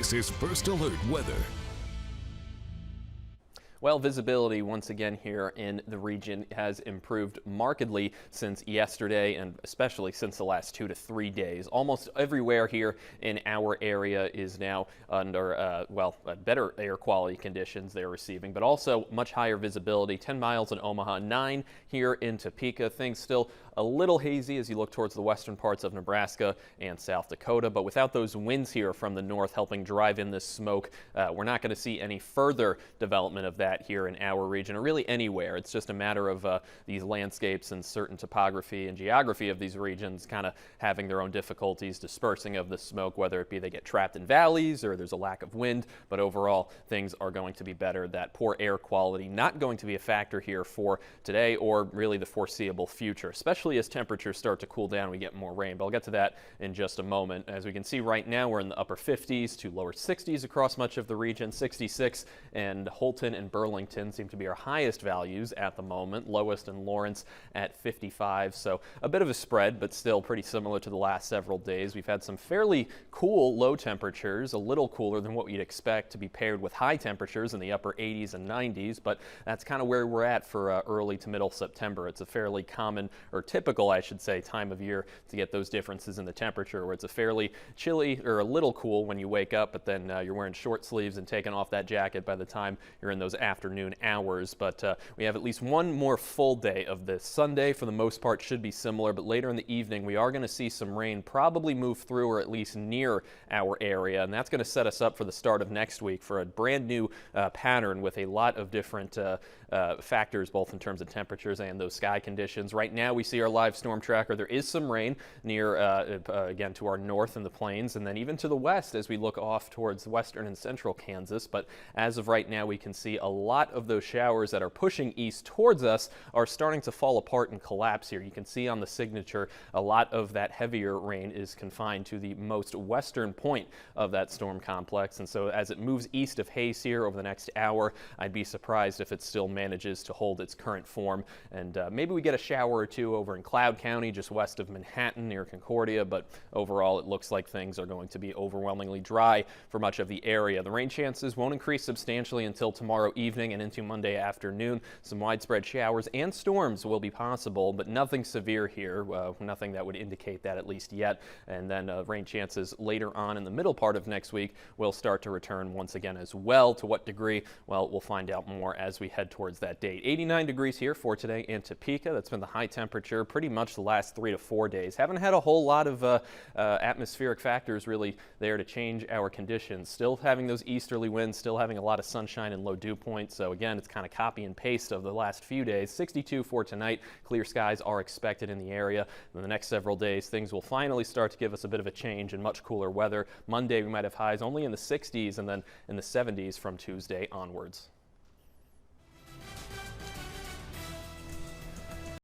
This is First Alert Weather. Well, visibility once again here in the region has improved markedly since yesterday and especially since the last 2 to 3 days. Almost everywhere here in our area is now under, better air quality conditions they're receiving, but also much higher visibility. 10 miles in Omaha, 9 here in Topeka. Things still a little hazy as you look towards the western parts of Nebraska and South Dakota, but without those winds here from the north helping drive in this smoke, we're not going to see any further development of that here in our region, or really anywhere. It's just a matter of these landscapes and certain topography and geography of these regions kind of having their own difficulties dispersing of the smoke, whether it be they get trapped in valleys or there's a lack of wind, but overall things are going to be better. That poor air quality not going to be a factor here for today or really the foreseeable future, especially as temperatures start to cool down, we get more rain. But I'll get to that in just a moment. As we can see right now, we're in the upper 50s to lower 60s across much of the region. 66 and Holton and Burlington seem to be our highest values at the moment. Lowest in Lawrence at 55. So a bit of a spread, but still pretty similar to the last several days. We've had some fairly cool low temperatures, a little cooler than what we'd expect to be paired with high temperatures in the upper 80s and 90s, but that's kind of where we're at for early to middle September. It's a fairly common, or typical, I should say, time of year to get those differences in the temperature, where it's a fairly chilly or a little cool when you wake up, but then you're wearing short sleeves and taking off that jacket by the time you're in those afternoon hours. But we have at least one more full day of this. Sunday, for the most part, should be similar, but later in the evening, we are going to see some rain probably move through or at least near our area, and that's going to set us up for the start of next week for a brand new pattern with a lot of different factors, both in terms of temperatures and those sky conditions. Right now, we see our live storm tracker. There is some rain near, again, to our north in the plains, and then even to the west as we look off towards western and central Kansas. But as of right now, we can see a lot of those showers that are pushing east towards us are starting to fall apart and collapse here. You can see on the signature a lot of that heavier rain is confined to the most western point of that storm complex, and so as it moves east of Hayes here over the next hour, I'd be surprised if it still manages to hold its current form, and maybe we get a shower or two over in Cloud County just west of Manhattan near Concordia, but overall it looks like things are going to be overwhelmingly dry for much of the area. The rain chances won't increase substantially until tomorrow evening and into Monday afternoon. Some widespread showers and storms will be possible, but nothing severe here, nothing that would indicate that at least yet. And then rain chances later on in the middle part of next week will start to return once again as well. To what degree? Well, we'll find out more as we head towards that date. 89 degrees here for today in Topeka. That's been the high temperature pretty much the last 3 to 4 days. Haven't had a whole lot of atmospheric factors really there to change our conditions. Still having those easterly winds, still having a lot of sunshine and low dew points. So again, it's kind of copy and paste of the last few days. 62 for tonight. Clear skies are expected in the area. In the next several days, things will finally start to give us a bit of a change and much cooler weather. Monday, we might have highs only in the 60s and then in the 70s from Tuesday onwards.